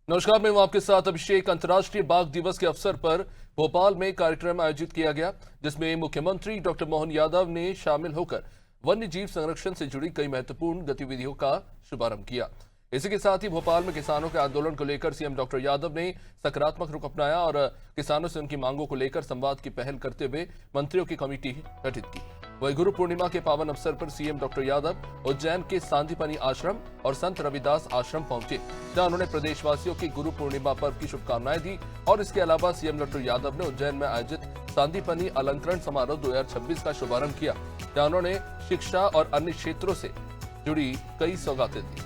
नमस्कार, मैं हूं आपके साथ अभिषेक। अंतर्राष्ट्रीय बाघ दिवस के अवसर पर भोपाल में कार्यक्रम आयोजित किया गया, जिसमें मुख्यमंत्री डॉक्टर मोहन यादव ने शामिल होकर वन्य जीव संरक्षण से जुड़ी कई महत्वपूर्ण गतिविधियों का शुभारंभ किया। इसी के साथ ही भोपाल में किसानों के आंदोलन को लेकर सीएम डॉक्टर यादव ने सकारात्मक रुख अपनाया और किसानों से उनकी मांगों को लेकर संवाद की पहल करते हुए मंत्रियों की कमेटी गठित की। वहीं गुरु पूर्णिमा के पावन अवसर पर सीएम डॉक्टर यादव उज्जैन के सांदीपनि आश्रम और संत रविदास आश्रम पहुंचे, जहां उन्होंने प्रदेशवासियों की गुरु पूर्णिमा पर्व की शुभकामनाएं दी। और इसके अलावा सीएम डॉक्टर यादव ने उज्जैन में आयोजित सांदीपनि अलंकरण समारोह 2026 का शुभारंभ किया, जहां उन्होंने शिक्षा और अन्य क्षेत्रों से जुड़ी कई सौगातें दी।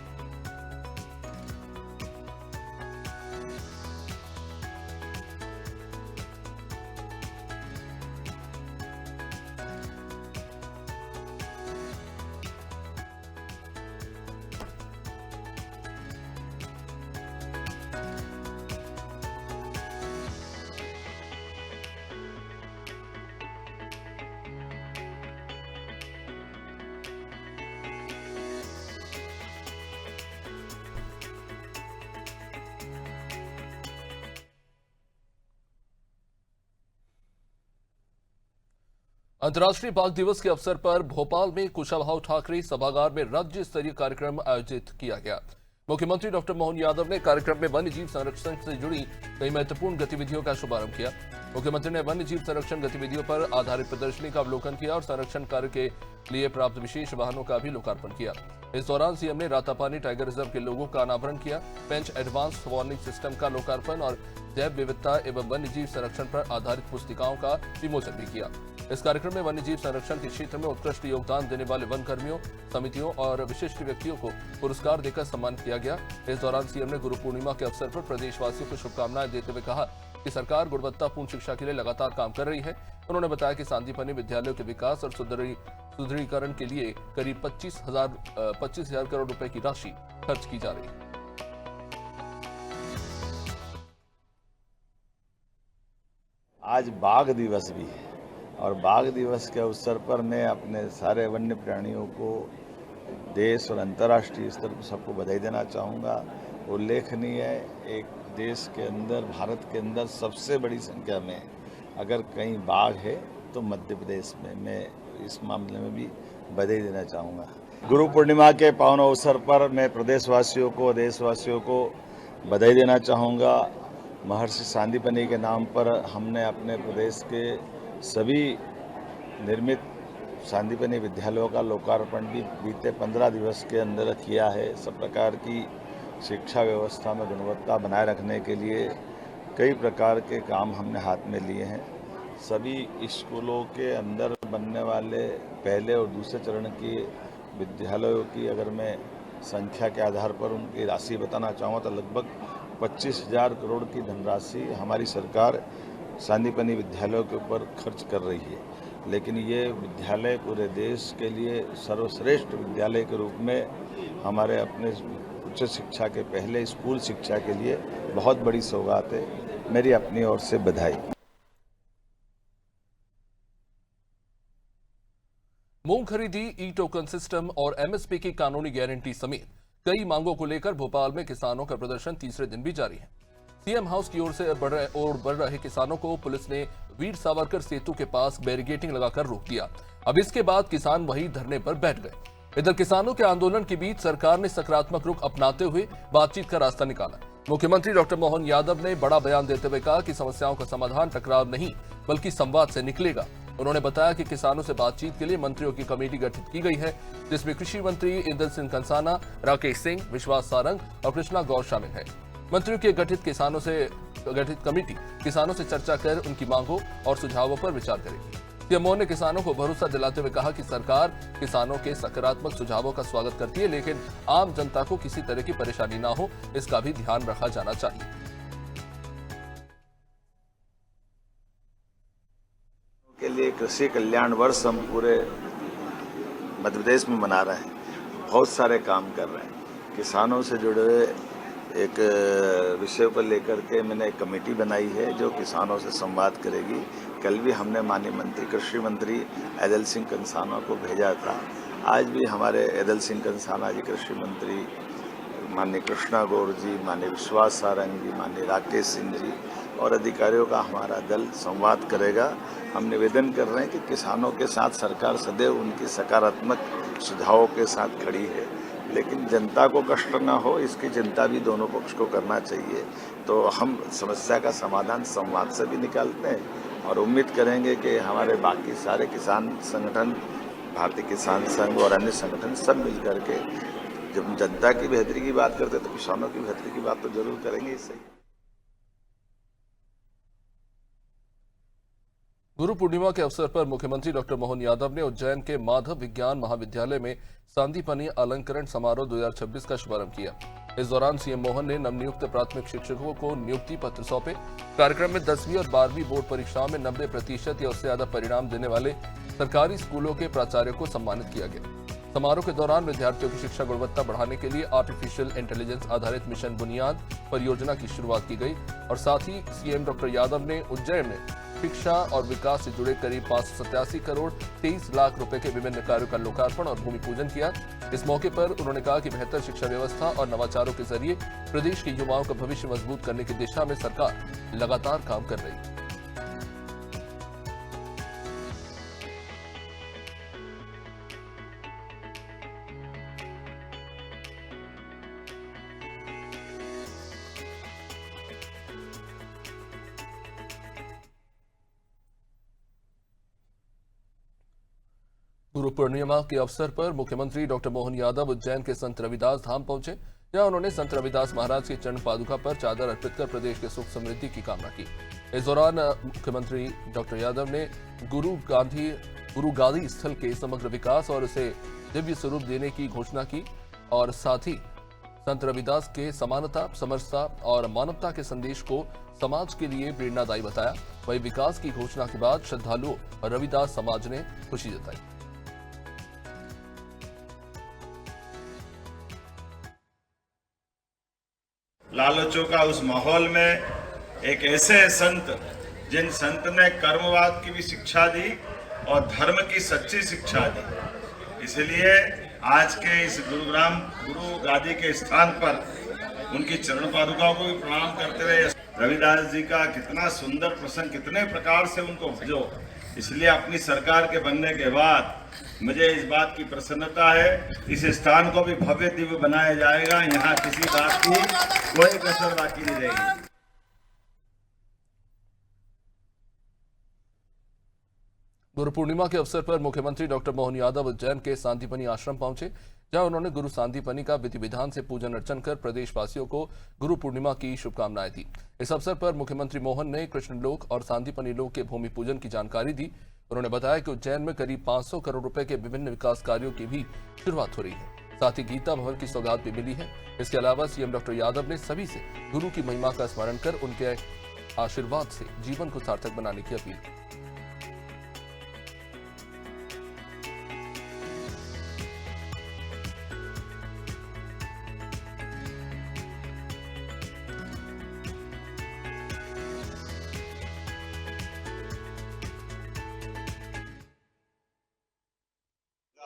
अंतर्राष्ट्रीय बाघ दिवस के अवसर पर भोपाल में कुशाभाऊ ठाकरे सभागार में राज्य स्तरीय कार्यक्रम आयोजित किया गया। मुख्यमंत्री डॉक्टर मोहन यादव ने कार्यक्रम में वन्य जीव संरक्षण से जुड़ी कई महत्वपूर्ण गतिविधियों का शुभारंभ किया। मुख्यमंत्री ने वन्य जीव संरक्षण गतिविधियों पर आधारित प्रदर्शनी का अवलोकन किया और संरक्षण कार्य के लिए प्राप्त विशेष वाहनों का भी लोकार्पण किया। इस दौरान सीएम ने रातापानी टाइगर रिजर्व के लोगों का अनावरण किया, पेंच एडवांस वार्निंग सिस्टम का लोकार्पण और जैव विविधता एवं वन्य जीव संरक्षण पर आधारित पुस्तिकाओं का विमोचन भी किया। इस कार्यक्रम में वन्य जीव संरक्षण के क्षेत्र में उत्कृष्ट योगदान देने वाले वन कर्मियों, समितियों और विशिष्ट व्यक्तियों को पुरस्कार देकर सम्मानित किया गया। इस दौरान सीएम ने गुरु पूर्णिमा के अवसर पर प्रदेशवासियों को शुभकामनाएं देते हुए कहा कि सरकार गुणवत्तापूर्ण शिक्षा के लिए लगातार काम कर रही है। उन्होंने बताया कि सांदीपनि विद्यालयों के विकास और सुदृढ़ीकरण के लिए करीब 25,000 करोड़ रुपए की राशि खर्च की जा रही है। आज बाघ दिवस भी है और बाघ दिवस के अवसर पर मैं अपने सारे वन्य प्राणियों को देश और अंतर्राष्ट्रीय स्तर पर सबको बधाई देना चाहूँगा। उल्लेखनीय है, एक देश के अंदर, भारत के अंदर सबसे बड़ी संख्या में अगर कहीं बाघ है तो मध्य प्रदेश में। मैं इस मामले में भी बधाई देना चाहूँगा। गुरु पूर्णिमा के पावन अवसर पर मैं प्रदेशवासियों को, देशवासियों को बधाई देना चाहूँगा। महर्षि सांदीपनि के नाम पर हमने अपने प्रदेश के सभी निर्मित सांदीपनि विद्यालयों का लोकार्पण भी बीते 15 दिवस के अंदर किया है। सब प्रकार की शिक्षा व्यवस्था में गुणवत्ता बनाए रखने के लिए कई प्रकार के काम हमने हाथ में लिए हैं। सभी स्कूलों के अंदर बनने वाले पहले और दूसरे चरण की विद्यालयों की अगर मैं संख्या के आधार पर उनकी राशि बताना चाहूँ तो लगभग 25,000 करोड़ की धनराशि हमारी सरकार सांदीपनि विद्यालयों के ऊपर खर्च कर रही है। लेकिन ये विद्यालय पूरे देश के लिए सर्वश्रेष्ठ विद्यालय के रूप में हमारे अपने उच्च शिक्षा के पहले स्कूल शिक्षा के लिए बहुत बड़ी सौगात है। मेरी अपनी ओर से बधाई। मूंग खरीदी, ई टोकन सिस्टम और एमएसपी की कानूनी गारंटी समेत कई मांगों को लेकर भोपाल में किसानों का प्रदर्शन तीसरे दिन भी जारी है। सीएम हाउस की ओर से बढ़ रहे किसानों को पुलिस ने वीर सावरकर सेतु के पास बैरिकेडिंग लगाकर रोक दिया। अब इसके बाद किसान वही धरने पर बैठ गए। इधर किसानों के आंदोलन के बीच सरकार ने सकारात्मक रुख अपनाते हुए बातचीत का रास्ता निकाला। मुख्यमंत्री डॉक्टर मोहन यादव ने बड़ा बयान देते हुए कहा कि समस्याओं का समाधान टकराव नहीं बल्कि संवाद से निकलेगा। उन्होंने बताया कि किसानों से बातचीत के लिए मंत्रियों की कमेटी गठित की गई है, जिसमें कृषि मंत्री इंदल सिंह कंसाना, राकेश सिंह, विश्वास सारंग और कृष्णा गौर शामिल है। मंत्रियों की गठित कमेटी किसानों से चर्चा कर उनकी मांगों और सुझावों पर विचार करेगी। सीएम ने किसानों को भरोसा दिलाते हुए कहा कि सरकार किसानों के सकारात्मक सुझावों का स्वागत करती है, लेकिन आम जनता को किसी तरह की परेशानी ना हो, इसका भी ध्यान रखा जाना चाहिए। के लिए कृषि कल्याण वर्ष हम पूरे मध्य प्रदेश में मना रहे हैं। बहुत सारे काम कर रहे हैं। किसानों से जुड़े हुए एक विषय को लेकर के मैंने एक कमेटी बनाई है जो किसानों से संवाद करेगी। कल भी हमने माननीय मंत्री, कृषि मंत्री इंदल सिंह कंसाना को भेजा था। आज भी हमारे इंदल सिंह कंसाना जी कृषि मंत्री माननीय कृष्णा गौर जी, माननीय विश्वास सारंग जी, माननीय राकेश सिंह जी और अधिकारियों का हमारा दल संवाद करेगा। हम निवेदन कर रहे हैं कि किसानों के साथ सरकार सदैव उनकी सकारात्मक सुझावों के साथ खड़ी है, लेकिन जनता को कष्ट न हो इसकी चिंता भी दोनों पक्ष को करना चाहिए। तो हम समस्या का समाधान संवाद से भी निकालते हैं और उम्मीद करेंगे कि हमारे बाकी सारे किसान संगठन, भारतीय किसान संघ और अन्य संगठन सब मिल करके जब जनता की बेहतरी की बात करते हैं तो किसानों की बेहतरी की बात तो जरूर करेंगे। इससे गुरु पूर्णिमा के अवसर पर मुख्यमंत्री डॉक्टर मोहन यादव ने उज्जैन के माधव विज्ञान महाविद्यालय में सांदीपनी अलंकरण समारोह 2026 का शुभारंभ किया। इस दौरान सीएम मोहन ने नवनियुक्त प्राथमिक शिक्षकों को नियुक्ति पत्र सौंपे। कार्यक्रम में 10वीं और 12वीं बोर्ड परीक्षाओं में 90% या उससे ज्यादा परिणाम देने वाले सरकारी स्कूलों के प्राचार्यों को सम्मानित किया गया। समारोह के दौरान विद्यार्थियों की शिक्षा गुणवत्ता बढ़ाने के लिए आर्टिफिशियल इंटेलिजेंस आधारित मिशन बुनियाद परियोजना की शुरुआत की गई और साथ ही सीएम डॉक्टर यादव ने उज्जैन में शिक्षा और विकास से जुड़े करीब 587 करोड़ 23 लाख रुपए के विभिन्न कार्यों का लोकार्पण और भूमि पूजन किया। इस मौके पर उन्होंने कहा कि बेहतर शिक्षा व्यवस्था और नवाचारों के जरिए प्रदेश के युवाओं का भविष्य मजबूत करने की दिशा में सरकार लगातार काम कर रही है। गुरु पूर्णिमा के अवसर पर मुख्यमंत्री डॉक्टर मोहन यादव उज्जैन के संत रविदास धाम पहुंचे, जहां उन्होंने संत रविदास महाराज की चरण पादुका पर चादर अर्पित कर प्रदेश के सुख समृद्धि की कामना की। इस दौरान मुख्यमंत्री डॉक्टर यादव ने गुरु गादी स्थल के समग्र विकास और उसे दिव्य स्वरूप देने की घोषणा की और साथ ही संत रविदास के समानता, समरसता और मानवता के संदेश को समाज के लिए प्रेरणादायी बताया। वही विकास की घोषणा के बाद श्रद्धालुओं और रविदास समाज ने खुशी जताई। लालचों का उस माहौल में एक ऐसे संत, जिन संत ने कर्मवाद की भी शिक्षा दी और धर्म की सच्ची शिक्षा दी, इसलिए आज के इस गुरु गादी के स्थान पर उनकी चरण पादुकाओं को भी प्रणाम करते हुए रविदास जी का कितना सुंदर प्रसंग, कितने प्रकार से उनको भजो। इसलिए अपनी सरकार के बनने के बाद मुझे इस बात की प्रसन्नता है, इस स्थान को भी भव्य दिव्य बनाया जाएगा। यहाँ किसी बात की कोई कसर बाकी नहीं रहेगी। गुरु पूर्णिमा के अवसर पर मुख्यमंत्री डॉक्टर मोहन यादव उज्जैन के सांदीपनी आश्रम पहुंचे, जहां उन्होंने गुरु सांदीपनी का विधि विधान से पूजन अर्चन कर प्रदेशवासियों को गुरु पूर्णिमा की शुभकामनाएं दी। इस अवसर पर मुख्यमंत्री मोहन ने कृष्णलोक और सांदीपनी लोक के भूमि पूजन की जानकारी दी। उन्होंने बताया कि उज्जैन में करीब 500 करोड़ रुपए के विभिन्न विकास कार्यों की भी शुरुआत हो रही है। साथ ही गीता भवन की सौगात भी मिली है। इसके अलावा सीएम डॉक्टर यादव ने सभी से गुरु की महिमा का स्मरण कर उनके आशीर्वाद से जीवन को सार्थक बनाने की अपील की।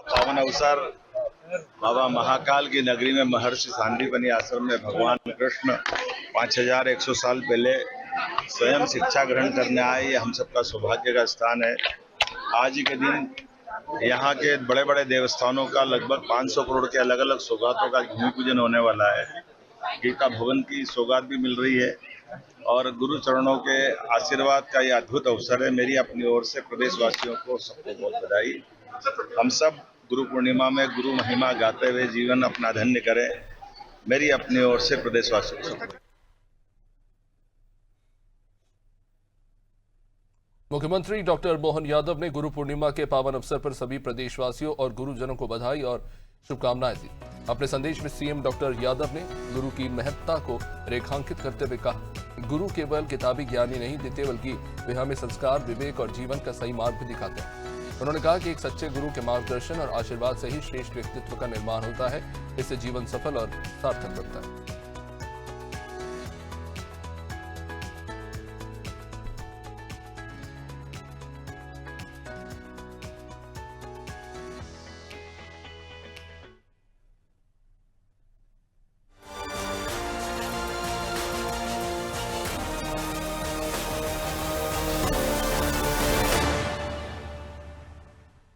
पावन अवसर बाबा महाकाल की नगरी में महर्षि सांदीपनी आश्रम में भगवान कृष्ण 5100 साल पहले स्वयं शिक्षा ग्रहण करने आए। ये हम सबका सौभाग्य का स्थान है। आज ही के दिन यहाँ के बड़े बड़े देवस्थानों का लगभग 500 करोड़ के अलग अलग सौगातों का भूमि पूजन होने वाला है। गीता भवन की सौगात भी मिल रही है और गुरु चरणों के आशीर्वाद का ये अद्भुत अवसर है। मेरी अपनी ओर से प्रदेशवासियों को सबको बहुत बधाई। हम सब गुरु पूर्णिमा में गुरु महिमा गाते हुए जीवन अपना धन्य करें। मेरी अपनी ओर से प्रदेशवासियों को। मुख्यमंत्री डॉक्टर मोहन यादव ने गुरु पूर्णिमा के पावन अवसर पर सभी प्रदेशवासियों और गुरुजनों को बधाई और शुभकामनाएं दी। अपने संदेश में सीएम डॉक्टर यादव ने गुरु की महत्ता को रेखांकित करते हुए कहा, गुरु केवल किताबी ज्ञानी नहीं देते बल्कि वे हमें संस्कार, विवेक और जीवन का सही मार्ग भी दिखाते हैं। उन्होंने कहा कि एक सच्चे गुरु के मार्गदर्शन और आशीर्वाद से ही श्रेष्ठ व्यक्तित्व का निर्माण होता है। इससे जीवन सफल और सार्थक बनता है।